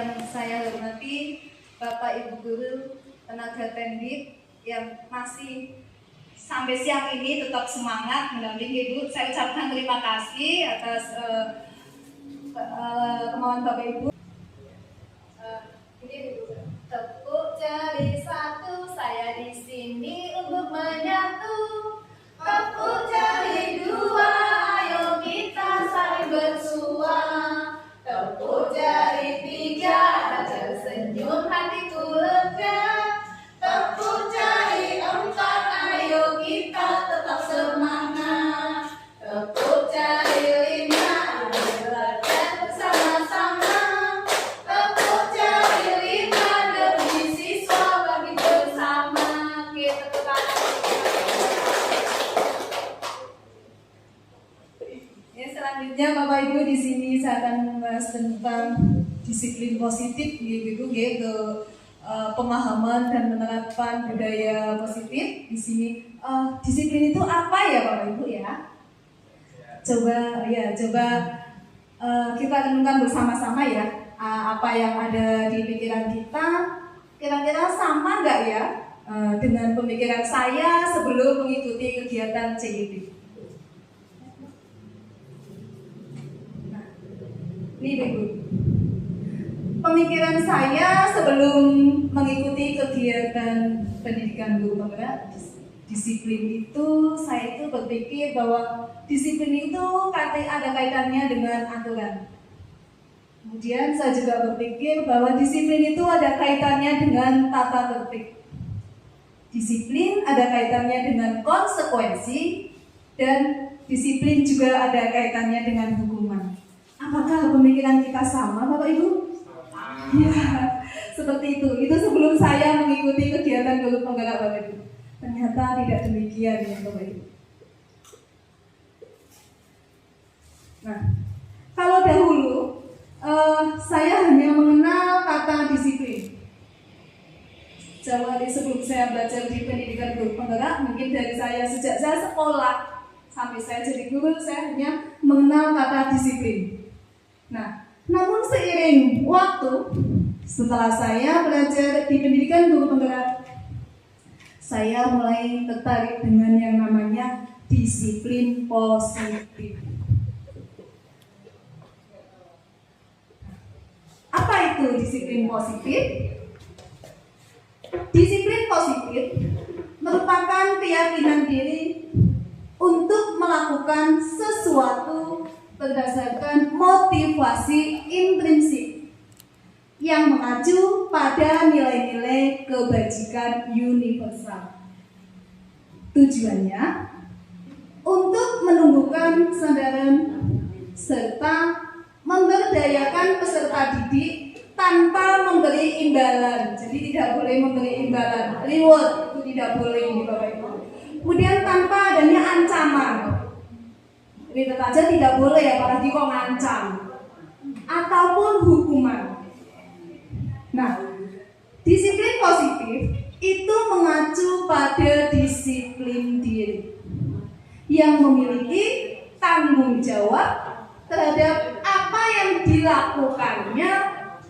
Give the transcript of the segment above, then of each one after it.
yang saya hormati Bapak Ibu Guru, tenaga pendidik yang masih sampai siang ini tetap semangat mendampingi Ibu. Saya ucapkan terima kasih atas kemauan Bapak Ibu. Ini Ibu. Tepuk jari satu, saya di sini untuk menyatu. Tepuk jari dua, ayo kita saling bersua. Tepuk jari tiga, tersenyum hatiku lega. Tepuk jari empat, ayo kita tetap semangat. Tepuk jari lima, ayo belajar bersama-sama. Tepuk jari lima, demi siswa bagi bersama. Kita tetap. Ya, selanjutnya Bapak Ibu, di sini saya akan membahas tentang disiplin positif gitu ke pemahaman dan menerapkan budaya positif. Di sini disiplin itu apa ya Bapak Ibu ya? Coba kita renungkan bersama-sama ya. Apa yang ada di pikiran kita kira-kira sama nggak ya dengan pemikiran saya sebelum mengikuti kegiatan CIP? Ini Ibu, pemikiran saya sebelum mengikuti kegiatan pendidikan guru penggerak disiplin itu, saya itu berpikir bahwa disiplin itu ada kaitannya dengan aturan. Kemudian saya juga berpikir bahwa disiplin itu ada kaitannya dengan tata tertib. Disiplin ada kaitannya dengan konsekuensi, dan disiplin juga ada kaitannya dengan hukuman. Apakah pemikiran kita sama, Bapak Ibu? Ya, seperti itu. Itu sebelum saya mengikuti kegiatan guru penggerak, Bapak Ibu. Ternyata tidak demikian ya, Bapak Ibu. Nah, kalau dahulu saya hanya mengenal kata disiplin. Jauh hari sebelum saya belajar di pendidikan guru penggerak, mungkin dari saya sejak saya sekolah sampai saya jadi guru, saya hanya mengenal kata disiplin. Nah, namun seiring waktu, setelah saya belajar di pendidikan guru penggerak, saya mulai tertarik dengan yang namanya disiplin positif. Apa itu disiplin positif? Disiplin positif merupakan keyakinan diri untuk melakukan sesuatu berdasarkan motivasi intrinsik yang mengacu pada nilai-nilai kebajikan universal. Tujuannya untuk menumbuhkan kesadaran serta memberdayakan peserta didik tanpa memberi imbalan. Jadi tidak boleh memberi imbalan, reward itu tidak boleh di Bapak Ibu. Kemudian tanpa adanya ancaman. Ini tetap aja tidak boleh, apalagi kok ngancam ataupun hukuman. Nah, disiplin positif itu mengacu pada disiplin diri yang memiliki tanggung jawab terhadap apa yang dilakukannya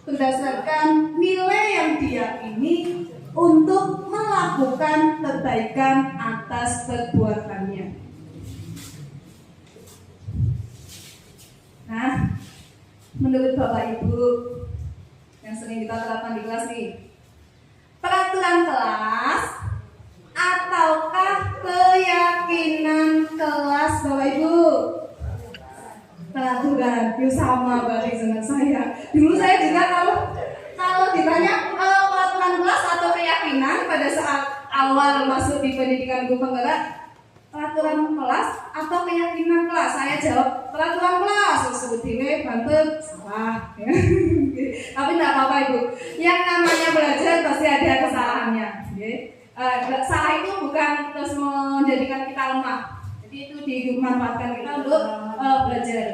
berdasarkan nilai yang diyakini untuk melakukan kebaikan atas perbuatannya. Nah, menurut Bapak Ibu yang sering kita terapkan di kelas nih, peraturan kelas ataukah keyakinan kelas, Bapak Ibu? Peraturan, itu sama berarti dengan saya. Dulu saya juga kalau ditanya peraturan kelas atau keyakinan pada saat awal masuk di pendidikan guru penggerak, peraturan kelas atau keyakinan kelas, saya jawab peraturan kelas. Sebut dewe bantu salah ya. Tapi tidak apa-apa Ibu, yang namanya belajar pasti ada kesalahannya ya. Salah itu bukan terus menjadikan kita lemah, jadi itu dimanfaatkan kita untuk belajar.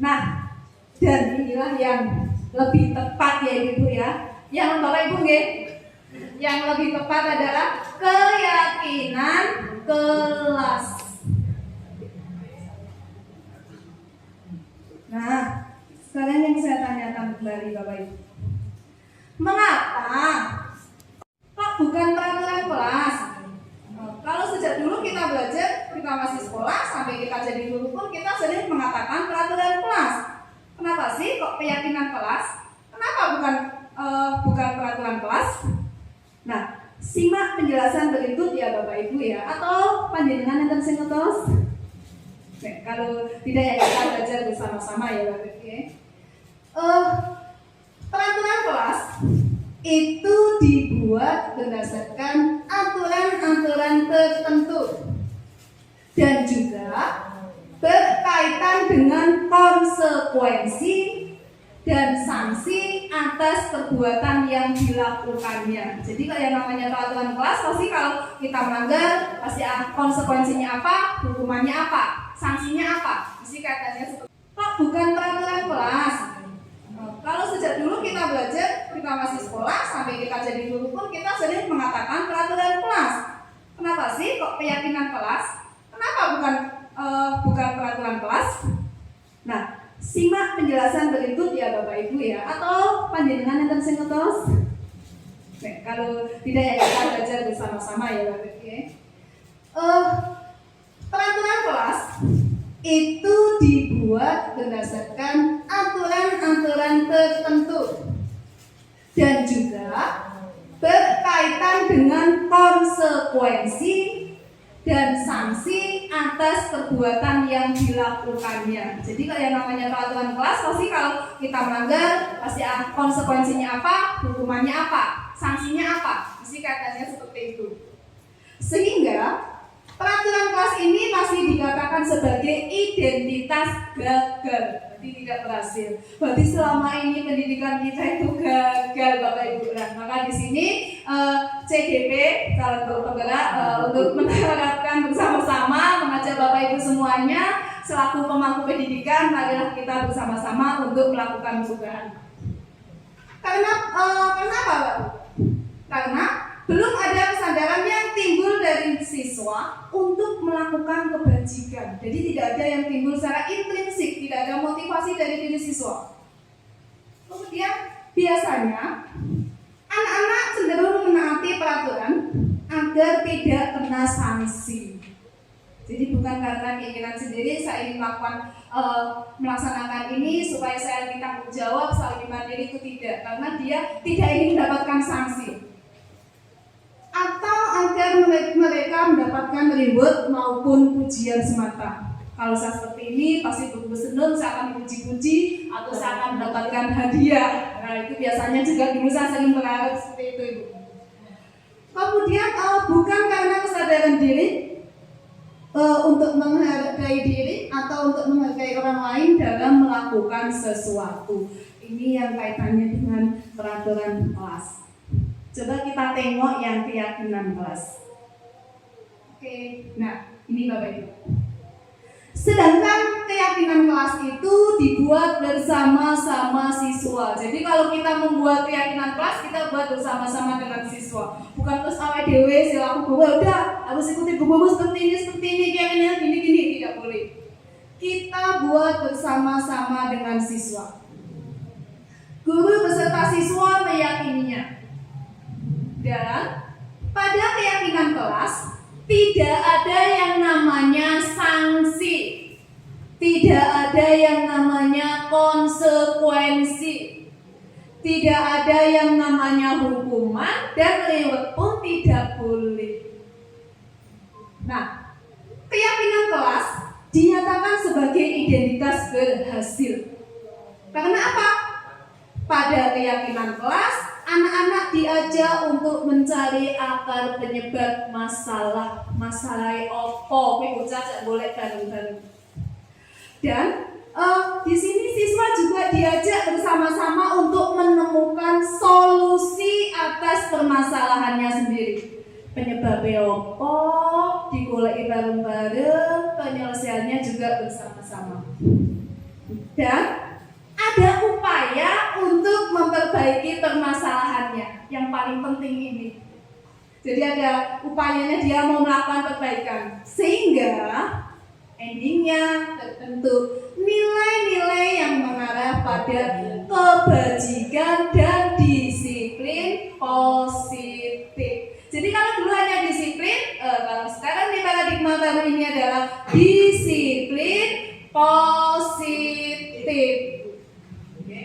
Nah, dan inilah yang lebih tepat ya Ibu ya, yang Bapak Ibu ya, yang lebih tepat adalah keyakinan kelas. Nah, sekarang yang saya tanyakan kembali Bapak Ibu. Mengapa? Kok bukan peraturan kelas? Kalau sejak dulu kita belajar, kita masih sekolah, sampai kita jadi guru pun kita sering mengatakan peraturan kelas. Kenapa sih kok keyakinan kelas? Kenapa bukan peraturan kelas? Nah, simak penjelasan berikut ya Bapak Ibu ya, atau panjenengan yang sing ngetos. Kalau tidak ya kita belajar bersama-sama ya Bapak Ibu ya. Peraturan kelas itu dibuat berdasarkan aturan-aturan tertentu dan juga berkaitan dengan konsekuensi dan sanksi atas perbuatan yang dilakukannya. Jadi kalau yang namanya peraturan kelas, pasti kalau kita melanggar pasti konsekuensinya apa, hukumannya apa, sanksinya apa. Pasti kaitannya seperti kok bukan peraturan kelas. Kalau sejak dulu kita belajar, kita masih sekolah, sampai kita jadi guru pun kita sering mengatakan peraturan kelas. Kenapa sih kok keyakinan kelas? Kenapa bukan peraturan kelas? Nah, simak penjelasan berikut ya Bapak Ibu ya, atau panjenengan yang sing ngetos. Kalau tidak ya kita belajar bersama-sama ya Bapak Ibu ya. Peraturan kelas itu dibuat berdasarkan aturan-aturan tertentu dan juga berkaitan dengan konsekuensi dan sanksi atas perbuatan yang dilakukannya. Jadi kalau yang namanya peraturan kelas, pasti kalau kita melanggar pasti konsekuensinya apa, hukumannya apa, sanksinya apa. Pasti kaitannya seperti itu. Sehingga peraturan kelas ini masih dikatakan sebagai identitas gagal, berarti tidak berhasil. Berarti selama ini pendidikan kita itu gagal, Bapak Ibu. Nah, maka di sini CGP calon guru penggerak untuk menerapkan bersama-sama mengajak Bapak Ibu semuanya selaku pemangku pendidikan, marilah kita bersama-sama untuk melakukan perubahan. Kenapa Bapak? Karena belum ada kesadaran yang timbul dari siswa untuk melakukan kebajikan. Jadi tidak ada yang timbul secara intrinsik, tidak ada motivasi dari diri siswa. Kemudian biasanya anak-anak cenderung menaati peraturan agar tidak kena sanksi. Jadi bukan karena keinginan sendiri saya ingin melaksanakan ini supaya saya lebih tanggung jawab, saya lebih mandiri, itu tidak. Karena dia tidak ingin mendapatkan sanksi, atau agar mereka mendapatkan reward maupun pujian semata. Kalau saya seperti ini pasti begitu senang, saya akan dipuji-puji atau saya akan mendapatkan hadiah. Nah itu biasanya juga dulu saya sering berharap seperti itu Ibu. Kemudian bukan karena kesadaran diri untuk menghargai diri atau untuk menghargai orang lain dalam melakukan sesuatu. Ini yang kaitannya dengan peraturan kelas. Coba kita tengok yang keyakinan kelas. Oke, nah ini Bapak Ibu. Sedangkan keyakinan kelas itu dibuat bersama-sama siswa. Jadi kalau kita membuat keyakinan kelas, kita buat bersama-sama dengan siswa. Bukan terus awake dhewe selaku guru udah harus ikuti guru seperti ini, keyakinan gini, tidak boleh. Kita buat bersama-sama dengan siswa. Guru beserta siswa meyakininya. Dan pada keyakinan kelas tidak ada yang namanya sanksi, tidak ada yang namanya konsekuensi, tidak ada yang namanya hukuman, dan reward pun tidak boleh. Nah, keyakinan kelas dinyatakan sebagai identitas berhasil. Karena apa? Pada keyakinan kelas anak-anak diajak untuk mencari akar penyebab masalah opo, bocah boleh bareng-bareng. Dan di sini siswa juga diajak bersama-sama untuk menemukan solusi atas permasalahannya sendiri. Penyebabnya opo, digoleki bareng-bareng, penyelesaiannya juga bersama-sama. Dan ada upaya untuk memperbaiki permasalahannya. Yang paling penting ini. Jadi ada upayanya, dia mau melakukan perbaikan. Sehingga endingnya terbentuk nilai-nilai yang mengarah pada kebajikan dan disiplin positif. Jadi kalau dulu hanya disiplin, kalau sekarang di paradigma baru ini adalah disiplin positif. Oke.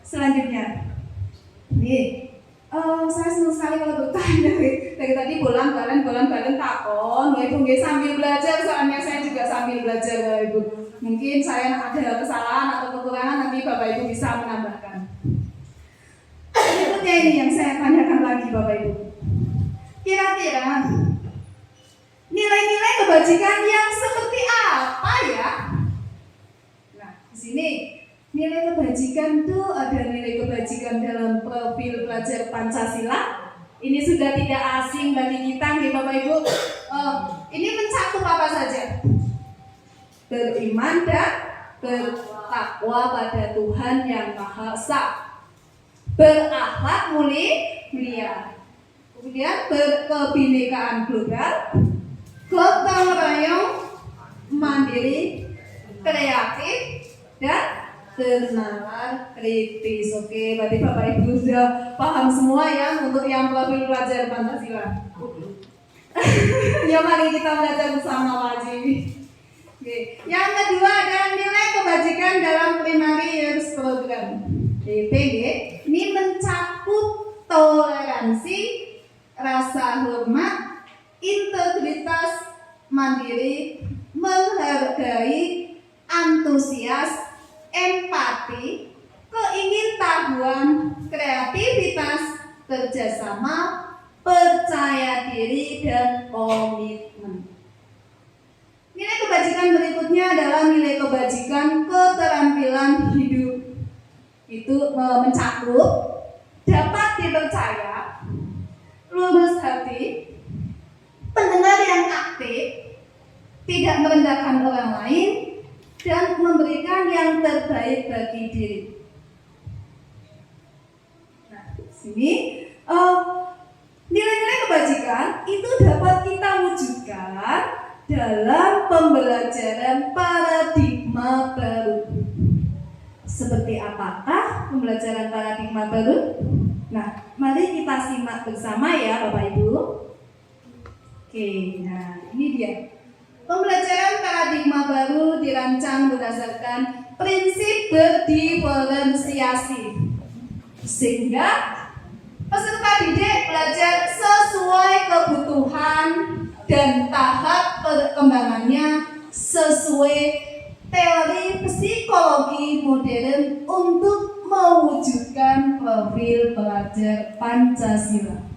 Selanjutnya, nih, saya senang sekali kalau bertanya dari tadi bolan-balen takon, Ibu nggih sambil belajar, soalnya saya juga sambil belajar Ibu. Mungkin saya ada kesalahan atau kekurangan, nanti Bapak Ibu bisa menambahkan. Berikutnya ini yang saya tanyakan lagi Bapak Ibu. Kira-kira nilai-nilai kebajikan yang seperti apa ya? Nah, di sini nilai kebajikan itu ada nilai kebajikan dalam profil pelajar Pancasila. Ini sudah tidak asing bagi kita nih Bapak Ibu. Ini mencakup apa saja? Beriman dan bertakwa pada Tuhan yang Maha Esa, berakhlak mulia, kemudian berkebinekaan global, gotong royong, mandiri, kreatif, dan bernalar kritis. Oke, berarti Bapak Ibu sudah paham semua ya untuk yang profil pelajar Pancasila. Ya, mari kita belajar bersama wajib. Oke. Yang kedua adalah nilai kebajikan dalam primary years program. DPG ini mencakup toleransi, rasa hormat, integritas, mandiri, menghargai, antusias, empati, keingintahuan, kreativitas, kerjasama, percaya diri, dan komitmen. Nilai kebajikan berikutnya adalah nilai kebajikan keterampilan hidup. Itu mencakup dapat dipercaya, lurus hati, pendengar yang aktif, tidak merendahkan orang lain, dan memberikan yang terbaik bagi diri. Nah, sini nilai-nilai kebajikan itu dapat kita wujudkan dalam pembelajaran paradigma baru. Seperti apakah pembelajaran paradigma baru? Nah, mari kita simak bersama ya Bapak Ibu. Oke, nah ini dia. Pembelajaran paradigma baru dirancang berdasarkan prinsip berdiferensiasi, sehingga peserta didik belajar sesuai kebutuhan dan tahap perkembangannya sesuai teori psikologi modern untuk mewujudkan profil pelajar Pancasila.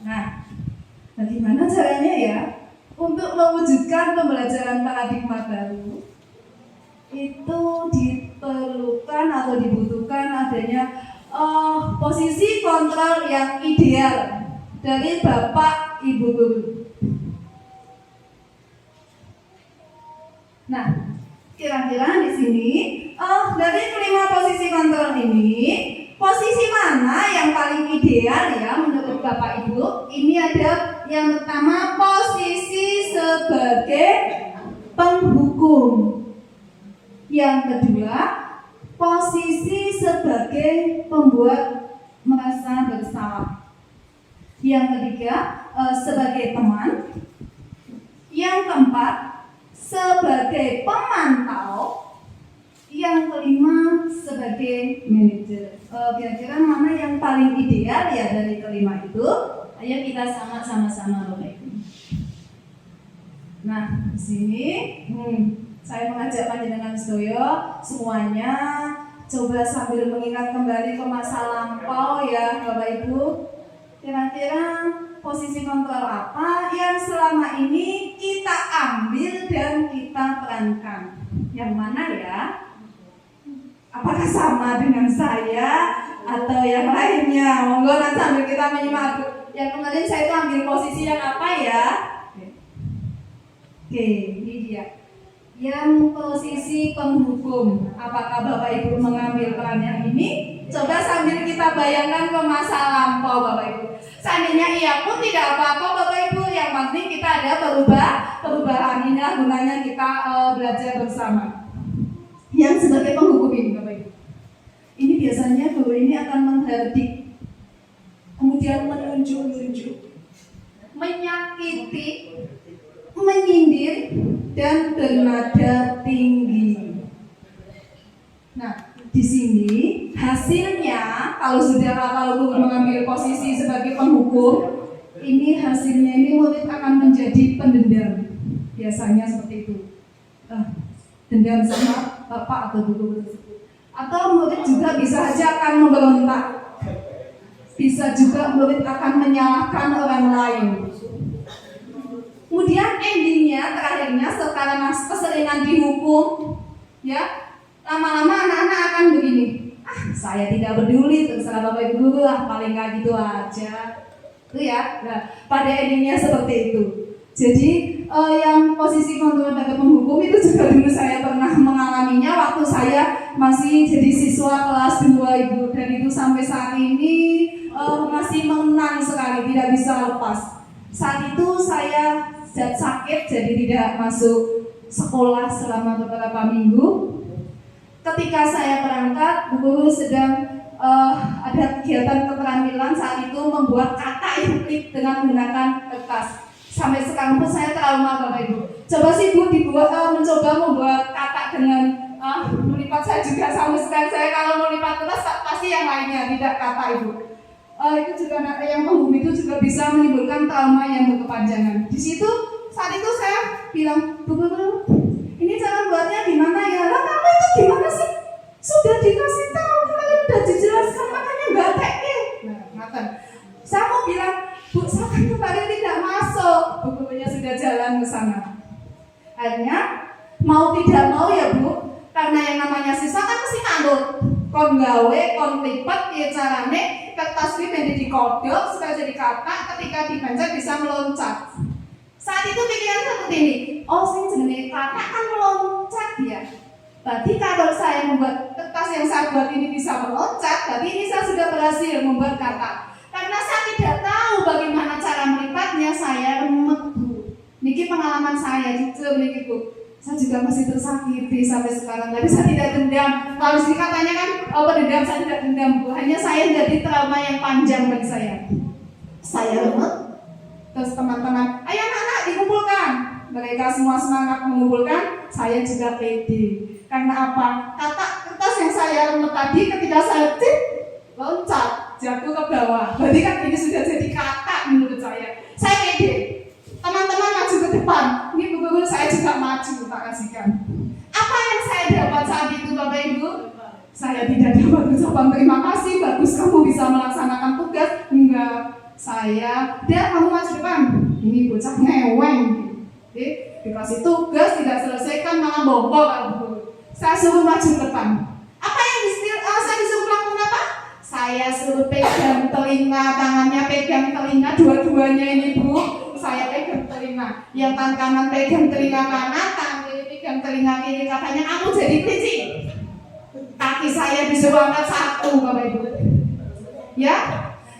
Nah, bagaimana caranya ya untuk mewujudkan pembelajaran paradigma baru? Itu diperlukan atau dibutuhkan adanya posisi kontrol yang ideal dari Bapak Ibu Guru. Nah, kira-kira di sini dari kelima posisi kontrol ini, posisi mana yang paling ideal ya menurut Bapak Ibu? Ini ada yang pertama, posisi sebagai penghukum. Yang kedua, posisi sebagai pembuat merasa bersalah. Yang ketiga, sebagai teman. Yang keempat, sebagai pemantau. Yang kelima, sebagai manajer. Kira-kira mana yang paling ideal ya dari kelima itu? Ayo kita sama-sama Bapak Ibu. Nah, di sini saya mengajak panjenengan sedaya semuanya coba sambil mengingat kembali ke masa lampau ya Bapak Ibu. Kira-kira posisi kontrol apa yang selama ini kita ambil dan kita perankan? Yang mana ya? Apakah sama dengan saya atau yang lainnya? Monggo nanti sambil kita menyimak. Yang kemarin saya itu ambil posisi yang apa ya? Oke, ini dia. Yang posisi penghukum. Apakah Bapak Ibu mengambil peran yang ini? Coba sambil kita bayangkan ke masa lampau Bapak Ibu. Seandainya iya pun tidak apa-apa Bapak Ibu, yang penting kita ada perubahan. Inilah gunanya kita belajar bersama. Yang sebagai penghukum ini Bapak Ibu, ini biasanya guru ini akan menghardik, kemudian menunjuk-nunjuk, menyakiti, menyindir, dan bernada tinggi. Nah, di sini hasilnya kalau guru mengambil posisi sebagai penghukum, ini hasilnya ini murid akan menjadi pendendam. Biasanya seperti itu. Dendam sama bapak atau guru tersebut. Atau murid juga bisa saja akan memberontak. Bisa juga murid akan menyalahkan orang lain. Kemudian endingnya, terakhirnya sekarang keseringan dihukum, ya lama-lama anak-anak akan begini. Saya tidak peduli, terserah Bapak Ibu guru lah, paling nggak gitu aja. Itu ya. Nah, pada endingnya seperti itu. Jadi yang posisi kontrol sebagai penghukum itu juga dulu saya pernah mengalaminya waktu saya masih jadi siswa kelas 2 Ibu, dan itu sampai saat ini masih mengenang sekali, tidak bisa lepas. Saat itu saya sakit, jadi tidak masuk sekolah selama beberapa minggu. Ketika saya berangkat, Bu Guru sedang ada kegiatan keterampilan, saat itu membuat kata yang klik dengan menggunakan kertas. Sampai sekarang pun saya trauma Bapak Ibu. Coba sih Bu mencoba membuat kata dengan melipat, saya juga sampai sekarang saya kalau melipat kertas pasti yang lainnya, tidak kata Ibu. Itu juga yang penghukum itu juga bisa menimbulkan trauma yang berkepanjangan. Di situ saat itu saya bilang, Bu Guru, ini cara buatnya gimana ya? Lah kamu itu gimana sih? Sudah dikasih tahu, kemarin udah dijelaskan, makanya nggak teke. Nah, makan. Saya mau bilang, Bu, saya kan kemarin tidak masuk. Bu Gurunya sudah jalan ke sana. Akhirnya mau tidak mau ya Bu, karena yang namanya siswa kan mesti nganut. Kon gawe, kon lipat, ya carane kertas ini menjadi dikodok supaya jadi kata, ketika dipencet bisa meloncat. Saat itu pikiran seperti ini, oh saya jenenge kata kan meloncat ya. Berarti kalau saya membuat kertas yang saya buat ini bisa meloncat, berarti ini saya sudah berhasil membuat kata. Karena saya tidak tahu bagaimana cara melipatnya, saya remet Bu. Niki pengalaman saya juga begitu Bu. Saya juga masih tersakiti sampai sekarang. Tapi saya tidak dendam. Kalau sih katanya kan, pendendam, saya tidak dendam Bu. Hanya saya jadi trauma yang panjang bagi saya. Saya remet. Terus teman-teman, ayo anak-anak dikumpulkan. Mereka semua semangat mengumpulkan. Saya juga pede. Karena apa? Kata kertas yang saya remet tadi ketika saya loncat jatuh ke bawah. Berarti kan ini sudah jadi kata menurut saya. Saya pede. Teman-teman maju ke depan. Ini Bu Guru saya juga maju, tak kasihkan. Apa yang saya dapat saat itu Bapak Ibu? Saya tidak dapat ucapan terima kasih, bagus kamu bisa melaksanakan tugas. Enggak, saya, dia kamu maju depan. Ini bocah ngeweng. Dikasih tugas tidak selesaikan malah bobol Pak Bu. Saya suruh maju depan. Apa yang saya disuruh melakukan apa? Saya suruh pegang telinga, tangannya pegang telinga, dua-duanya ini Bu. Saya pegang telinga, yang tangan kanan pegang telinga kanan, tangan kiri pegang telinga kiri. Katanya kamu jadi kelinci. Kaki saya disuruh angkat satu Bapak Ibu. Ya,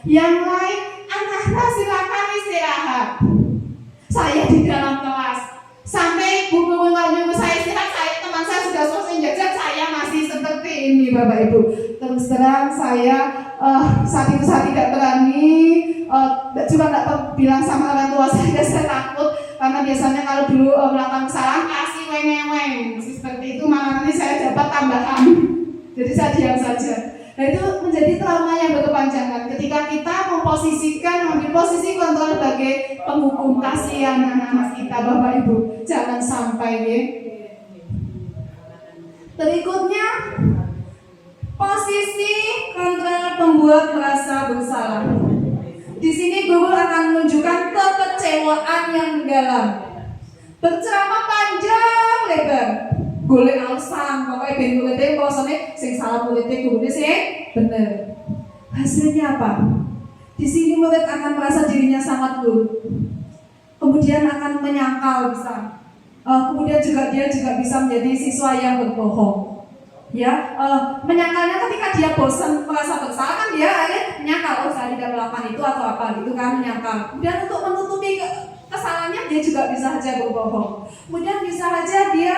yang lain anak-anak silakan istirahat. Saya di dalam kelas sampai Bu Guru nyuruh saya istirahat, teman saya sudah selesai jajan, saya masih seperti ini Bapak Ibu. Terus terang saya saat itu saya tidak berani, juga nggak bilang sama orang tua saya takut karena biasanya kalau dulu melakukan kesalahan kasih weng-weng seperti itu, malah nanti saya dapat tambahan. Jadi saya diam saja. Nah itu menjadi trauma yang berkepanjangan ketika kita memposisikan, mengambil posisi kontrol sebagai penghukum. Kasihan anak-anak kita Bapak Ibu, jangan sampai ya. Berikutnya, posisi kontrol pembuat merasa bersalah. Di sini guru akan menunjukkan kekecewaan yang mendalam. Berceramah panjang lebar, golek alasan, pokoknya ben kulite kosone sing salah kulite gurune sing bener. Hasilnya apa? Di sini murid akan merasa dirinya sangat buruk. Kemudian akan menyangkal bisa. Kemudian juga dia juga bisa menjadi siswa yang berbohong. Ya, menyangkalnya ketika dia bosan merasa bersalah kan dia akhirnya menyangkal, oh saya tidak melakukan itu atau apa gitu kan, menyangkal. Kemudian untuk menutupi kesalahannya dia juga bisa saja berbohong. Kemudian bisa saja dia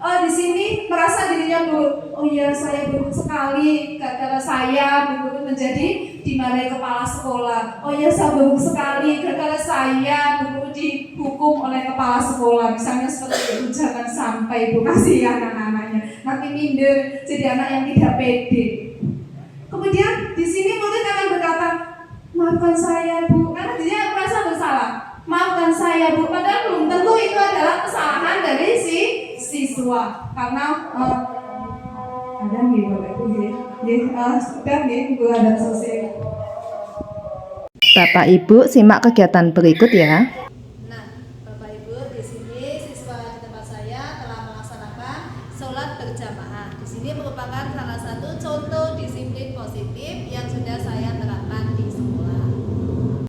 di sini merasa dirinya buruk. Oh iya saya buruk sekali karena saya buruk menjadi dimarahi kepala sekolah. Oh iya saya buruk sekali karena saya buruk dihukum oleh kepala sekolah. Misalnya seperti itu, jangan sampai ibu kasihan anak-anaknya. Nanti minder jadi anak yang tidak pede. Kemudian di sini murid akan berkata, maafkan saya bu, karena dia merasa bersalah. Maafkan saya bu, padahal belum tentu itu adalah kesalahan dari si siswa. Karena ada nih bapak ibu sudah nih bu ada selesai. Bapak Ibu simak kegiatan berikut ya. Nah, Bapak Ibu di sini siswa di tempat saya telah melaksanakan sholat berjamaah. Di sini merupakan salah satu contoh disiplin positif yang sudah saya terapkan di sekolah.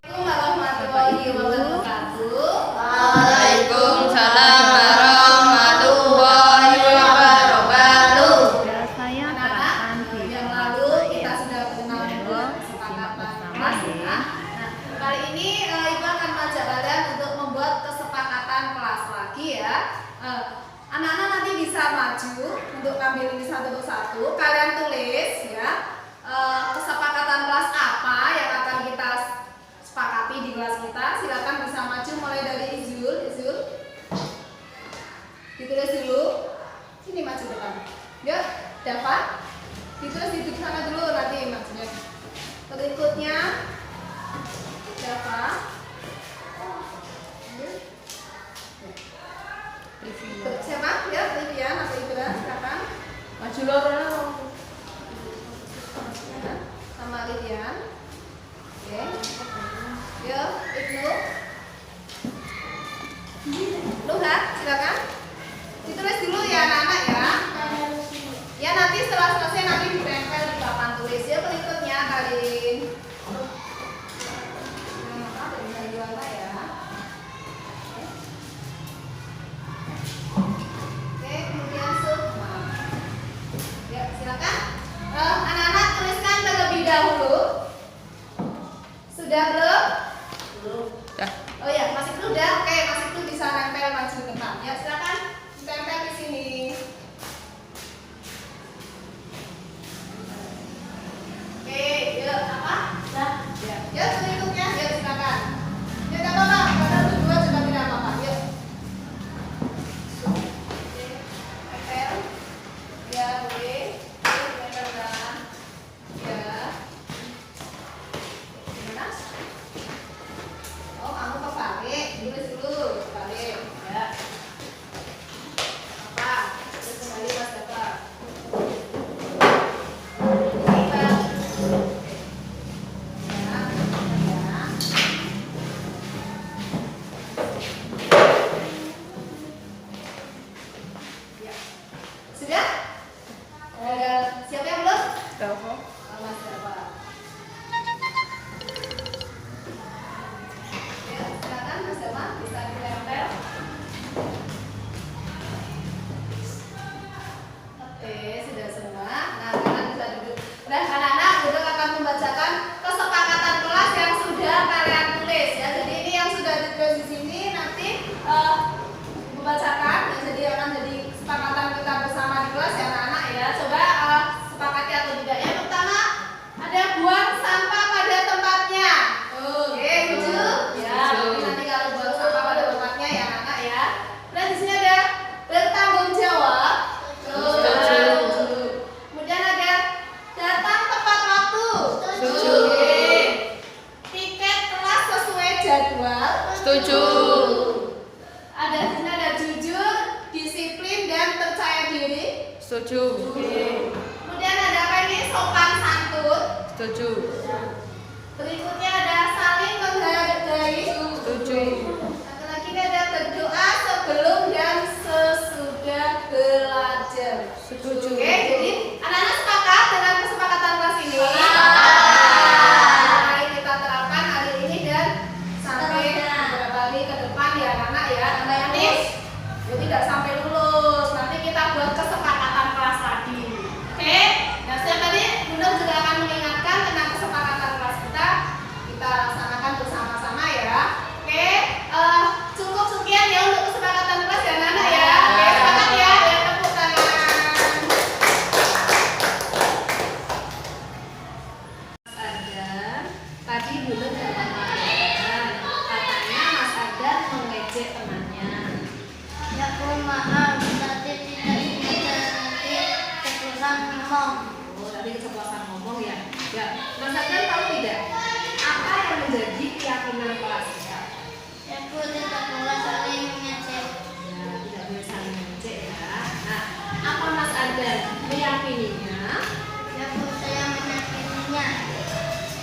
Warahmatullahi wabarakatuh. Waalaikumsalam warahmatullahi wabarakatuh. Saya Anak-anak yang lalu kita sudah mengenal kesepakatan kelas ya. Nah, kali ini Ibu akan mengajak kalian untuk membuat kesepakatan kelas lagi ya. Anak-anak nanti bisa maju untuk ambil ini satu persatu. Kalian tulis ya kesepakatan kelas apa yang akan kita sepakati di kelas kita. Silakan bisa maju mulai dari Izul. Ditulis dulu. Sini maju depan. Yuk, dapat. Ditulis di sana dulu nanti majunya. Berikutnya dapat. Siapa? Ya, Livian atau Ibra, silakan. Maju loro. Sama Livian. Oke. Yuk, Ibnu. Luhat, silakan. Ditulis dulu ya anak-anak ya. Ya nanti setelah selesai nanti ditempel di papan tulis ya berikutnya kalian. Apa bisa juara ya? Oke, kemudian Sukma. Ya, silakan. Anak-anak tuliskan terlebih dahulu. Sudah belum? Belum. Oh ya, masih belum dah. Oke, masih belum bisa nempel maju ke depan. Ya, silakan tempel di sini. Oke, yuk apa? Ya, yuk berikutnya, yuk silakan. Yuk tidak apa-apa, kalau berdua juga tidak apa-apa. Yuk. Oke, tempel. Ya, boleh. Yuk, tempelkan. Ya. Gimana? Oh, kamu kebalik. Tulis dulu, kebalik. Ya. Apa? Terus kembali Mas Bapak. Ini Bang. Ya, ya. Ya. Sudah? Siapa yang belum? Mas Bapak. Ya, silakan Mas Dama bisa ditempel. Oke, sudah semua. Nah, kalian bisa duduk. Nah, anak-anak duduk akan membacakan kesepakatan kelas yang sudah kalian tulis ya. Jadi ini yang sudah ditulis di sini nanti membacakan. Ya, jadi akan jadi kesepakatan kita bersama di kelas ya anak-anak ya. Coba sepakati atau tidak. Yang pertama ada buang sampah pada tempatnya. Oke, setuju? Ya, jadi nanti kalau buang sampah pada tempatnya ya anak-anak ya. Dan di sini ada bertanggung jawab. Setuju. Kemudian ada datang tepat waktu. Setuju. Tiket kelas sesuai jadwal. Setuju. Ada di sini ada jujur, disiplin dan percaya diri. Setuju. Kemudian ada apa ini? Sopan santun. Setuju. Berikutnya ada saling menghargai. Setuju. Satu lagi ini ada berdoa sebelum dan sesudah belajar. Setuju. Oke, jadi anak-anak sepakat dengan kesepakatan kelas ini. Mari kita terapkan hari ini dan sampai beberapa kali ke depan ya anak-anak ya. Nanti ya tidak sampai lulus. Nanti kita buat kesepakatan kelas lagi. ngomong. Oh, tadi keceplosan ngomong ya. Ya, Mas Adnan tahu tidak apa yang menjadi keyakinan kelas kita? Aku tidak boleh saling mengejek. Ya, tidak boleh saling mengejek ya. Nah, apa Mas Adnan meyakininya? Aku saya meyakininya.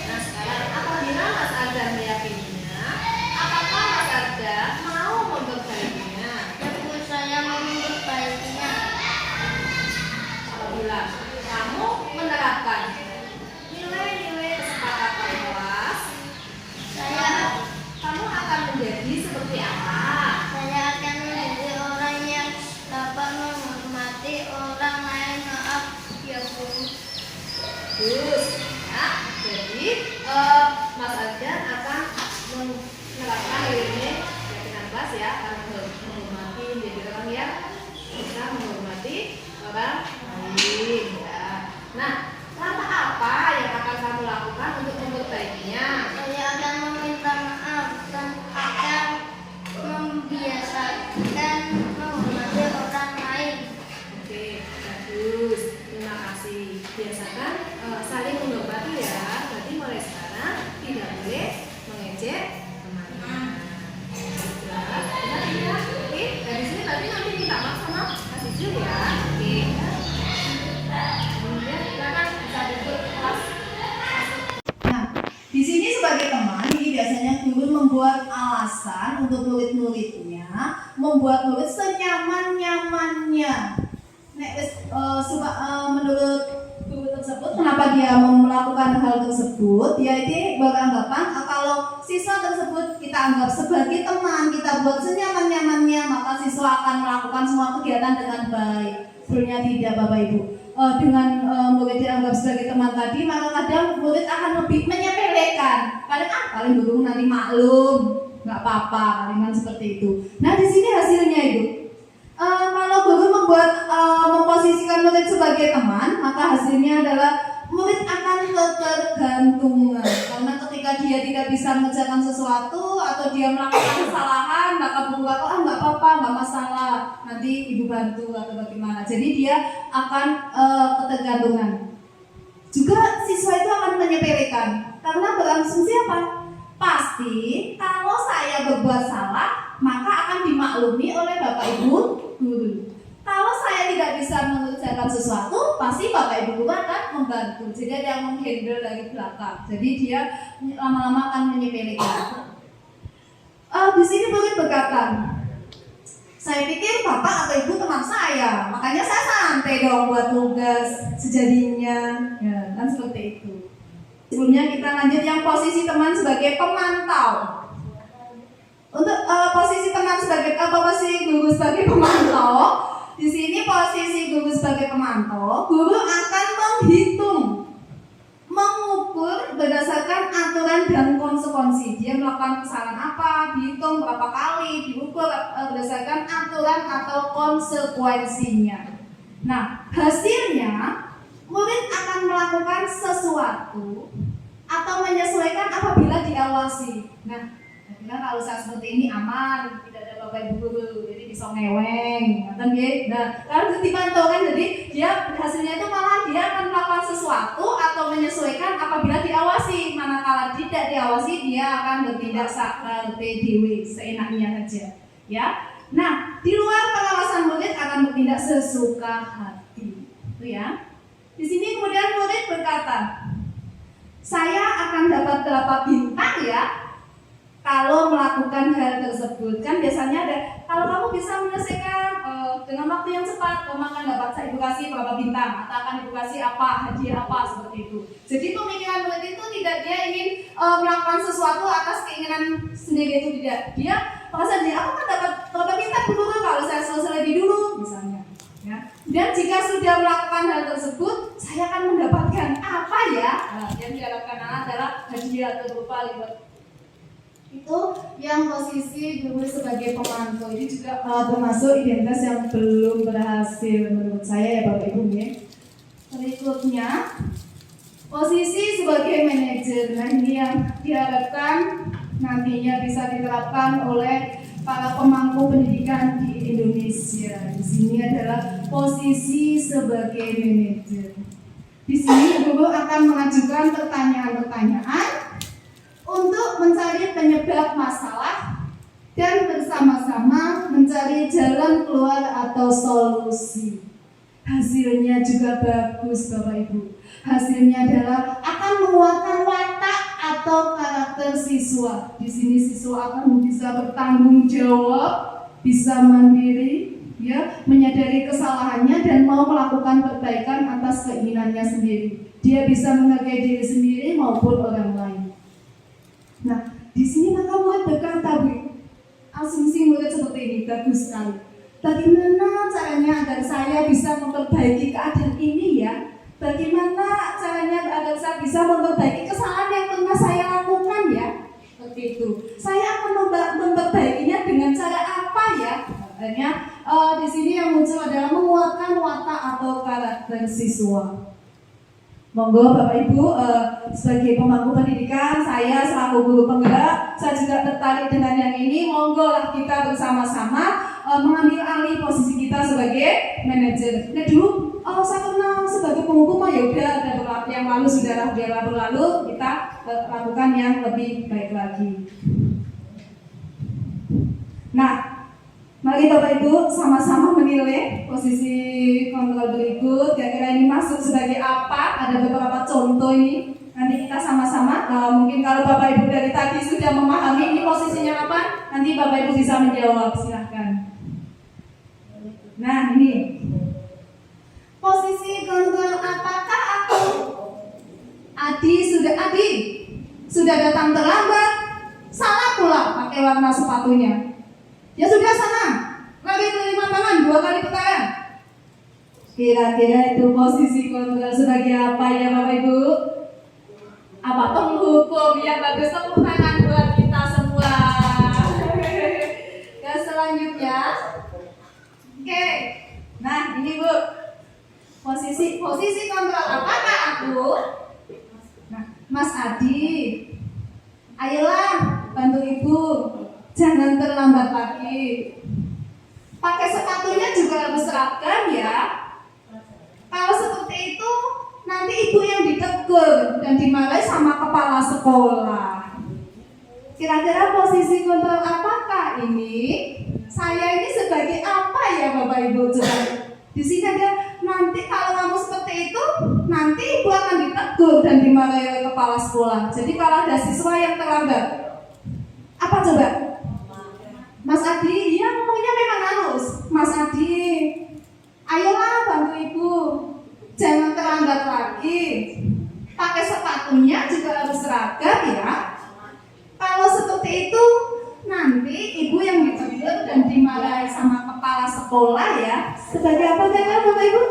Nah, sekarang apabila Mas Adnan meyakininya, apakah Mas Adnan mau memperbaikinya? Aku saya memperbaikinya. Apabila kamu menerapkan nilai-nilai kesepakatan kelas, kamu akan menjadi seperti apa? Saya akan menjadi orang yang dapat menghormati orang lain. Maaf ya Bu. Bagus ya. Jadi Mas Adnan akan menerapkan nilai-nilai keyakinan kelas ya, akan menghormati, menjadi orang yang bisa menghormati orang lain ya. Nah, langkah apa yang akan kamu lakukan untuk memperbaikinya? Saya akan meminta maaf dan akan membiasakan menghormati orang lain. Oke, bagus. Terima kasih. Biasakan saling menghormati ya. Berarti mulai sekarang tidak boleh mengejek temannya. Jelas? Benar ya? Oke. Dari sini tadi nanti minta maaf sama Kak Sijil ya. Oke. Kemudian silakan bisa duduk kelas. Nah, di sini sebagai teman, ini biasanya guru membuat alasan untuk murid-muridnya, membuat murid senyaman-nyamannya. Menurut guru tersebut, kenapa dia melakukan hal tersebut? Dia ini beranggapan kalau siswa tersebut kita anggap sebagai teman, kita buat senyaman-nyamannya, maka siswa akan melakukan semua kegiatan dengan baik. Sebenarnya tidak, Bapak Ibu. Dengan murid dianggap sebagai teman tadi, maka kadang murid akan lebih menyepelekan. Paling guru nanti maklum, nggak apa-apa, kalian seperti itu. Nah, di sini hasilnya Ibu. Kalau guru memposisikan murid sebagai teman, maka hasilnya adalah murid akan ketergantungan. Karena ketika dia tidak bisa mengerjakan sesuatu atau dia melakukan kesalahan, maka guru kata, nggak apa-apa, nggak masalah, nanti ibu bantu atau bagaimana. Jadi dia akan ketergantungan. Juga siswa itu akan menyepelekan. Karena berasumsi apa? Pasti kalau saya berbuat salah, maka akan dimaklumi oleh Bapak Ibu guru. Kalau saya tidak bisa mengerjakan sesuatu, pasti Bapak Ibu guru akan membantu. Jadi ada yang menghandle dari belakang. Jadi dia lama-lama akan menyepelekan. Di sini murid berkata, saya pikir Bapak atau Ibu teman saya, makanya saya santai dong buat tugas sejadinya. Ya, kan seperti itu. Sebelumnya kita lanjut yang posisi teman sebagai pemantau. Untuk posisi teman sebagai posisi guru sebagai pemantau, di sini posisi guru sebagai pemantau, guru akan menghitung, mengukur berdasarkan aturan dan konsekuensi. Dia melakukan kesalahan apa, dihitung berapa kali, diukur berdasarkan aturan atau konsekuensinya. Nah, hasilnya murid akan melakukan sesuatu atau menyesuaikan apabila diawasi. Nah, kalau saya seperti ini aman, tidak ada Bapak Ibu guru, jadi bisa ngeweng, kan gitu. Nah, kalau dipantau kan, jadi dia hasilnya itu malah dia akan melakukan sesuatu atau menyesuaikan apabila diawasi. Manakala tidak diawasi, dia akan bertindak PDW, seenaknya saja. Ya. Nah, di luar pengawasan murid akan bertindak sesuka hati. Itu ya. Di sini kemudian murid berkata, saya akan dapat berapa bintang ya kalau melakukan hal tersebut. Kan biasanya ada, kalau kamu bisa menyelesaikan dengan waktu yang cepat, kamu akan dapat saya edukasi berapa bintang, atau akan edukasi apa, hadiah apa, seperti itu. Jadi pemikiran murid itu tidak dia ingin melakukan sesuatu atas keinginan sendiri, itu tidak. Dia merasa dia, aku kan dapat berapa bintang dulu kalau saya selesai lebih dulu, misalnya. Ya. Dan jika sudah melakukan hal tersebut, saya akan mendapatkan apa ya? Nah, yang diharapkan adalah hadiah atau berupa reward. Itu yang posisi guru sebagai pemantau. Ini juga termasuk identitas yang belum berhasil menurut saya ya Bapak Ibu ya. Berikutnya posisi sebagai manajer. Nah, ini yang diharapkan nantinya bisa diterapkan oleh para pemangku pendidikan di Indonesia. Di sini adalah posisi sebagai manajer. Di sini guru akan mengajukan pertanyaan-pertanyaan untuk mencari penyebab masalah dan bersama-sama mencari jalan keluar atau solusi. Hasilnya juga bagus Bapak Ibu. Hasilnya adalah akan menguatkan watak atau karakter siswa. Di sini siswa akan bisa bertanggung jawab, bisa mandiri, ya, menyadari kesalahannya dan mau melakukan perbaikan atas keinginannya sendiri. Dia bisa menghargai diri sendiri maupun orang lain. Nah, di sini maka murid berkata, Bu, asumsi murid seperti ini bagus sekali. Bagaimana caranya agar saya bisa memperbaiki keadaan ini ya? Bagaimana caranya agar saya bisa memperbaiki kesalahan yang pernah saya lakukan ya? Seperti itu. Saya akan memperbaikinya dengan cara apa ya? Makanya di sini yang muncul adalah menguatkan watak atau karakter siswa. Monggo Bapak Ibu, sebagai pemangku pendidikan, saya selaku guru penggerak, saya juga tertarik dengan yang ini. Monggo lah kita bersama-sama mengambil alih posisi kita sebagai manajer. Nah dulu saya pernah sebagai penghukum, ya udah ada yang lalu sudah berlalu, kita lakukan yang lebih baik lagi. Nah, mari Bapak Ibu sama-sama menilai posisi kontrol berikut. Kira-kira ini masuk sebagai apa? Ada beberapa contoh ini. Nanti kita sama-sama. Mungkin kalau Bapak Ibu dari tadi sudah memahami ini posisinya apa, nanti Bapak Ibu bisa menjawab. Silahkan. Nah ini posisi kontrol apakah aku? Adi sudah datang terlambat. Salah pula pakai warna sepatunya. Ya sudah sana, lari ke lapangan 2 kali putaran. Kira-kira itu posisi kontrol sebagai apa ya Bapak Ibu? Apa penghukum? Ya bagus, tepuk tangan buat kita semua. Dan selanjutnya, oke. Nah ini Bu, posisi kontrol apakah aku? Nah, Mas Adi, ayolah bantu Ibu. Jangan terlambat lagi. Pakai sepatunya juga harus seragam ya. Kalau seperti itu, nanti ibu yang ditegur dan dimarahi sama kepala sekolah. Kira-kira posisi kontrol apakah ini? Saya ini sebagai apa ya Bapak Ibu? Coba di sini ada nanti kalau kamu seperti itu, nanti ibu akan ditegur dan dimarahi oleh kepala sekolah. Jadi kalau ada siswa yang terlambat, apa coba? Mas Adi, iya ngomongnya memang halus. Mas Adi, ayolah bantu ibu. Jangan terlambat lagi. Pakai sepatunya juga harus seragam ya. Kalau seperti itu, nanti ibu yang ditegur dan dimarahi sama kepala sekolah ya. Sebagai apa kan Bapak Ibu?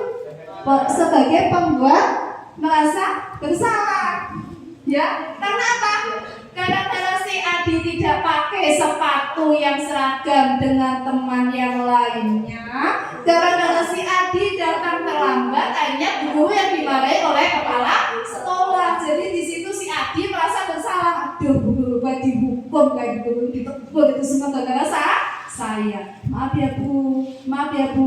Sebagai pembuat merasa bersalah. Ya, karena apa? Karena si Adi tidak pakai sepatu yang seragam dengan teman yang lainnya, gara-gara si Adi datang terlambat, akhirnya guru yang dimarahi oleh kepala sekolah. Jadi di situ si Adi merasa bersalah. Aduh, guru gue dihukum kayak gitu, ditegur itu semua gara-gara saya. Maaf ya Bu,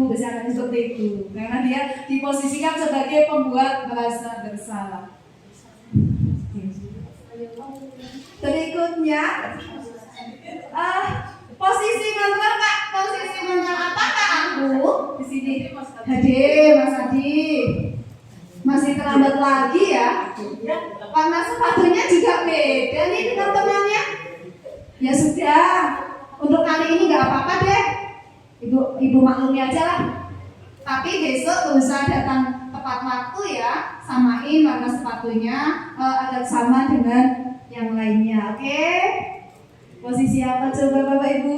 biasanya seperti itu. Karena dia diposisikan sebagai pembuat merasa bersalah. Berikutnya, posisi kontrol Kak, posisi kontrol apakah aku? Di sini, Mas Adi, masih terlambat lagi ya? Warna sepatunya juga beda nih dengan temannya. Ya sudah, untuk kali ini nggak apa-apa deh, ibu maklumi aja lah. Tapi besok berusaha datang tepat waktu ya, samain warna sepatunya agar sama dengan yang lainnya, oke? Posisi apa coba Bapak Ibu?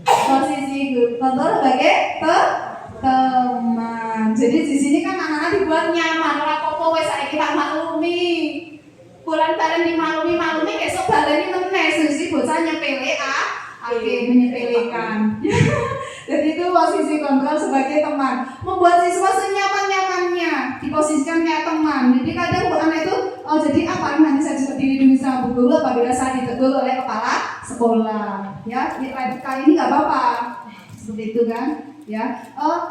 Posisi kontrol sebagai teman. Jadi di sini kan anak-anak dibuat nyaman. Ora apa-apa wis saiki tak maklumi. Bulan balen dimaklumi besok baleni meneh sisi bocah nyepele menyepelekan. Jadi itu posisi kontrol sebagai teman, membuat siswa senyaman-nyamannya, diposisikan kayak teman. Jadi kadang buat anak itu, jadi apa nanti saya juga dilindungi sama bu guru apabila saya ditegur oleh kepala sekolah. Ya, kali ini nggak apa-apa, seperti itu kan. Ya,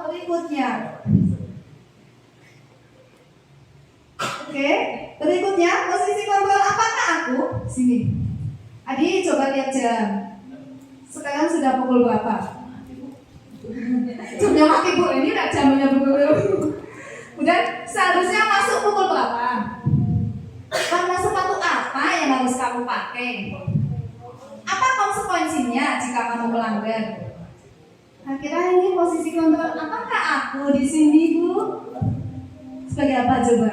berikutnya. Oke, berikutnya posisi kontrol apakah aku? Sini. Adi coba lihat jam. Sekarang sudah pukul berapa? Jamnya mati Bu, ini udah jamnya pukul. Udah seharusnya masuk pukul berapa? Warna sepatu apa yang harus kamu pakai? Apa konsekuensinya jika kamu melanggar? Akhirnya ini posisi kontrol. Apakah aku di sini Bu? Sebagai apa coba?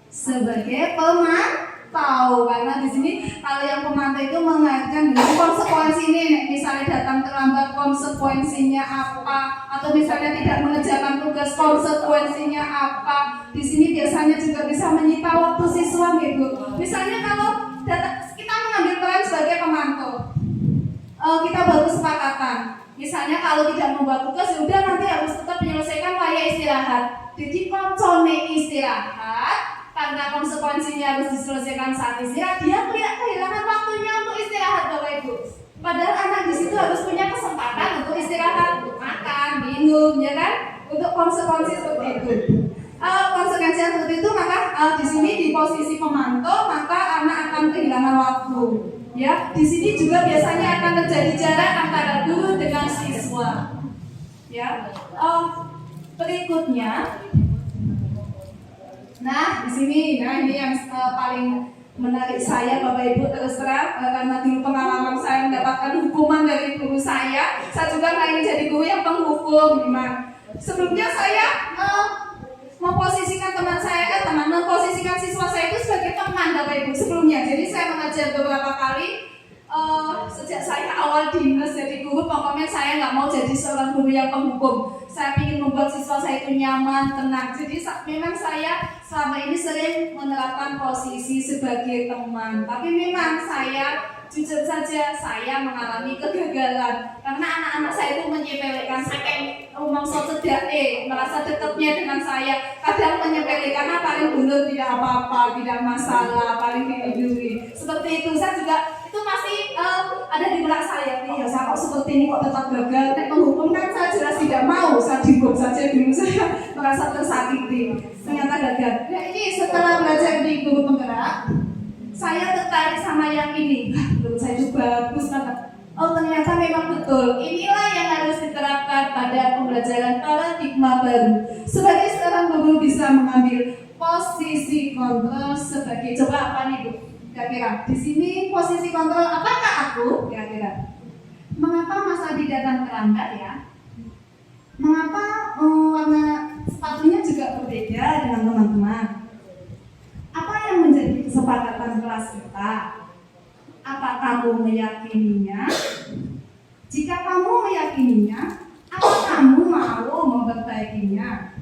Sebagai pemantau, karena di sini kalau yang pemantau itu mengaitkan dengan konsekuensi ini. Misalnya datang terlambat, konsekuensinya apa? Atau misalnya tidak mengerjakan tugas, konsekuensinya apa? Di sini biasanya juga bisa menyita waktu siswa gitu. Misalnya kalau kita mengambil peran sebagai pemantau, kita baru kesepakatan. Misalnya kalau tidak membuat tugas, ya udah nanti harus tetap menyelesaikan waya istirahat. Jadi koncone istirahat, karena konsekuensinya harus diselesaikan saat istirahat, dia kehilangan waktunya untuk istirahat Bapak Ibu. Padahal anak di situ harus punya kesempatan untuk istirahat, untuk makan, minum, ya kan? Untuk konsekuensi seperti itu. Konsekuensi seperti itu, maka di sini di posisi pemantau, maka anak akan kehilangan waktu. Ya, di sini juga biasanya akan terjadi jarak antara guru dengan siswa. Ya, berikutnya. Nah, di sini, ini yang paling menarik saya Bapak Ibu terus terang, karena dulu pengalaman saya mendapatkan hukuman dari guru saya juga nggak ingin jadi guru yang penghukum. Sebelumnya saya memposisikan teman saya, memposisikan siswa saya itu sebagai teman Bapak Ibu sebelumnya. Jadi saya mengajar beberapa kali. Sejak saya awal dinas jadi guru, pokoknya saya nggak mau jadi seorang guru yang penghukum. Saya ingin membuat siswa saya itu nyaman, tenang. Jadi memang saya selama ini sering menerapkan posisi sebagai teman. Tapi memang saya jujur saja, saya mengalami kegagalan karena anak-anak saya itu menyepelekan. Saya kayak umum cedak, merasa dekatnya dengan saya, kadang menyepelekan, paling dulu tidak apa-apa, tidak masalah, paling dilindungi. Seperti itu, saya juga itu masih ada di benak saya. Ya saya kok seperti ini kok tetap gagal. Menghukum kan saya jelas tidak mau, saya dihukum saja dulu, saya merasa tersakiti. Ternyata gagal. Nah ini setelah belajar di guru penggerak, saya tertarik sama yang ini. Menurut saya itu bagus banget. Oh ternyata memang betul. Inilah yang harus diterapkan pada pembelajaran paradigma baru. Sebagai seorang guru bisa mengambil posisi kontrol sebagai, coba apa nih Bu? Kira-kira di sini posisi kontrol apakah aku? Kira-kira. Mengapa Mas Adi datang terlambat ya? Mengapa warna sepatunya juga berbeda dengan teman-teman? Apa yang menjadi kesepakatan kelas kita? Apa kamu meyakininya? Jika kamu meyakininya, apa kamu mau memperbaikinya?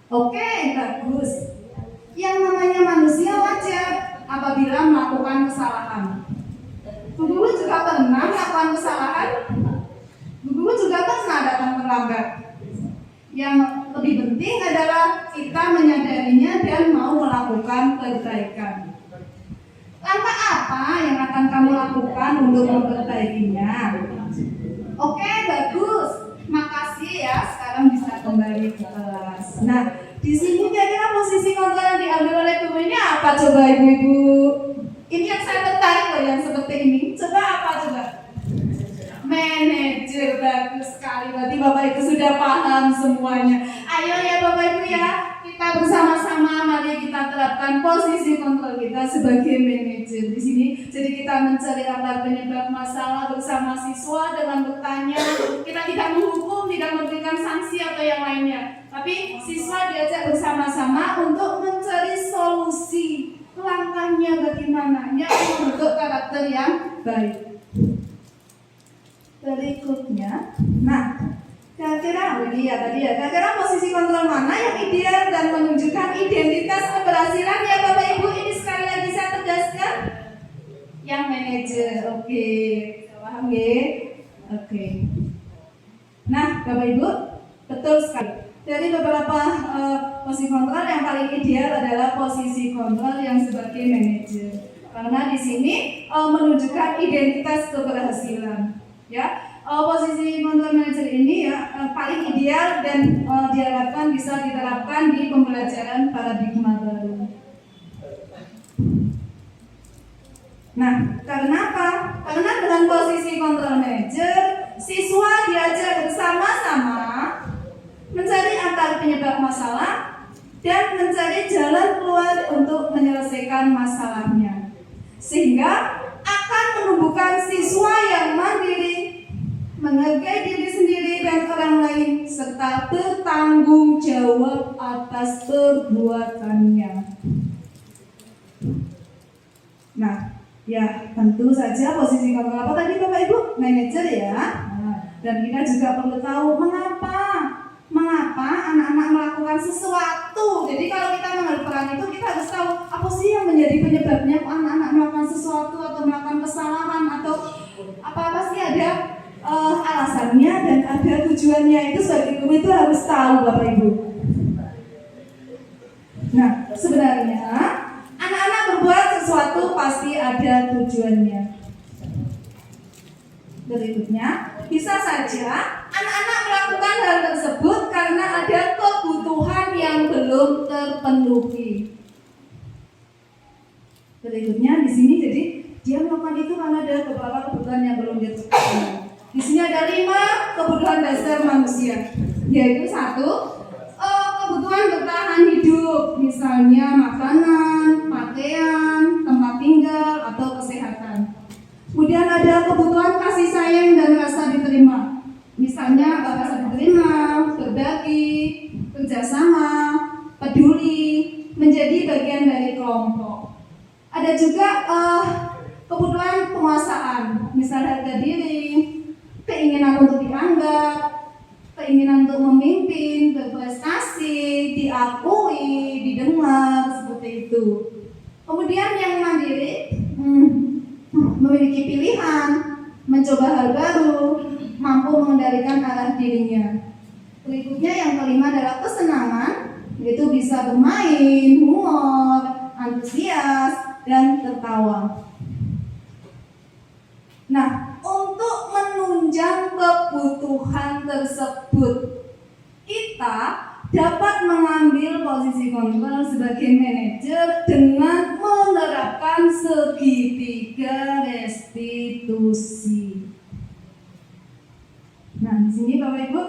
Oke, bagus. Yang namanya manusia wajar apabila melakukan kesalahan. Guru juga pernah melakukan kesalahan. Guru juga pernah datang terlambat. Yang lebih penting adalah kita menyadarinya dan mau melakukan perbaikan. Langkah apa yang akan kamu lakukan untuk memperbaikinya? Oke, bagus. Makasih ya. Sekarang bisa kembali ke kelas. Nah, di sini kira-kira posisi kontrol yang diambil oleh guru ini apa coba ibu-ibu? Ini yang saya tertarik loh yang seperti ini. Coba apa coba? Manajer, bagus sekali. Berarti Bapak Ibu sudah paham semuanya. Ayo ya Bapak Ibu ya, kita bersama-sama mari kita terapkan posisi kontrol kita sebagai manajer di sini. Jadi kita mencari akar penyebab masalah bersama siswa dengan bertanya. Kita tidak menghukum, tidak memberikan sanksi atau yang lainnya. Tapi siswa diajak bersama-sama untuk mencari solusi. Langkahnya bagaimana? Yang membentuk karakter yang baik. Berikutnya, nah, kira-kira posisi kontrol mana yang ideal dan menunjukkan identitas keberhasilan ya Bapak Ibu? Ini sekali lagi saya tegaskan, yang manajer, oke, paham ya? Oke. Nah, Bapak Ibu, betul sekali. Dari beberapa posisi kontrol yang paling ideal adalah posisi kontrol yang sebagai manajer, karena di sini menunjukkan identitas keberhasilan. Ya, posisi control manager ini ya paling ideal dan diharapkan bisa diterapkan di pembelajaran paradigma baru. Nah, karena apa? Karena dengan posisi control manager, siswa diajar bersama-sama mencari akar penyebab masalah dan mencari jalan keluar untuk menyelesaikan masalahnya, sehingga akan menumbuhkan siswa yang mandiri, menghargai diri sendiri dan orang lain, serta bertanggung jawab atas perbuatannya. Nah, ya tentu saja posisi kontrol apa tadi Bapak Ibu? Manajer ya. Dan kita juga perlu tahu mengapa anak-anak melakukan sesuatu. Jadi kalau kita mengambil peran itu, kita harus tahu apa sih yang menjadi penyebabnya anak-anak melakukan sesuatu atau melakukan kesalahan atau apa sih ada alasannya dan ada tujuannya. Itu sebagai guru itu harus tahu Bapak Ibu. Nah, sebenarnya anak-anak berbuat sesuatu pasti ada tujuannya. Berikutnya, bisa saja anak-anak melakukan hal tersebut karena ada kebutuhan yang belum terpenuhi. Berikutnya di sini jadi dia melakukan itu karena ada beberapa kebutuhan yang belum terpenuhi. Di sini ada 5 kebutuhan dasar manusia, yaitu 1, kebutuhan bertahan hidup, misalnya makanan, pakaian, tempat tinggal, atau kesehatan. Kemudian ada kebutuhan kasih sayang dan rasa diterima, misalnya rasa diterima, berbagi, kerjasama, peduli, menjadi bagian dari kelompok. Ada juga kebutuhan penguasaan, misalnya harga diri, keinginan untuk dianggap, keinginan untuk memimpin, berprestasi, diakui, didengar, seperti itu. Kemudian yang mandiri, memiliki pilihan, mencoba hal baru, mampu mengendalikan arah dirinya. Berikutnya yang kelima adalah kesenangan, yaitu bisa bermain, humor, antusias, dan tertawa. Nah, untuk menunjang kebutuhan tersebut, kita dapat mengambil posisi kontrol sebagai manajer dengan menerapkan segitiga restitusi. Nah, di sini Bapak Ibu,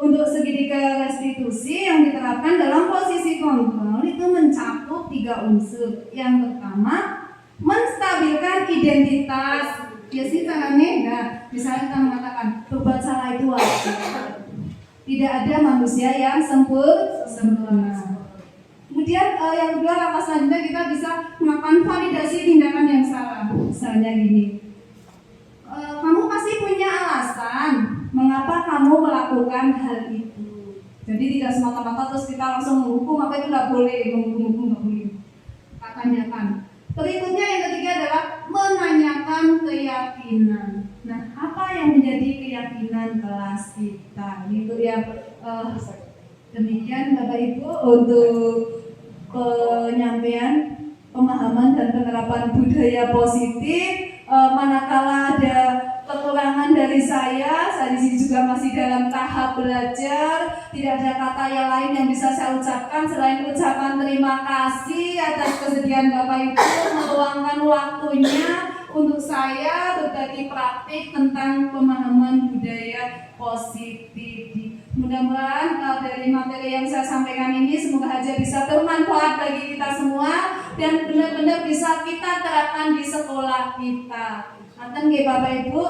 untuk segitiga restitusi yang diterapkan dalam posisi kontrol itu mencakup 3 unsur. Yang pertama, menstabilkan identitas. Ya sih caranya, nah, misalnya kita mengatakan berbuat salah itu wajar. Tidak ada manusia yang sempurna. Kemudian yang kedua, langkah selanjutnya kita bisa melakukan validasi tindakan yang salah. Misalnya gini, kamu pasti punya alasan mengapa kamu melakukan hal itu. Jadi tidak semata-mata terus kita langsung menghukum, apa itu nggak boleh, menghukum nggak boleh. Tanyakan. Berikutnya yang ketiga adalah menanyakan keyakinan. Nah, apa yang menjadi keyakinan kelas kita? Itu yang demikian Bapak Ibu untuk penyampaian pemahaman dan penerapan budaya positif. Manakala ada kekurangan dari saya di sini juga masih dalam tahap belajar. Tidak ada kata yang lain yang bisa saya ucapkan selain ucapan terima kasih atas kesediaan Bapak Ibu meluangkan waktunya untuk saya berbagi praktik tentang pemahaman budaya positif. Mudah-mudahan dari materi yang saya sampaikan ini semoga aja bisa bermanfaat bagi kita semua dan benar-benar bisa kita terapkan di sekolah kita. Nanti nggih Bapak Ibu,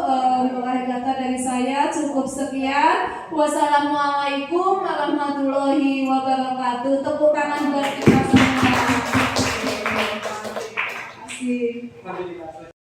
untuk akhir kata dari saya cukup sekian. Wassalamualaikum warahmatullahi wabarakatuh. Tepuk tangan buat kita semua. Terima kasih.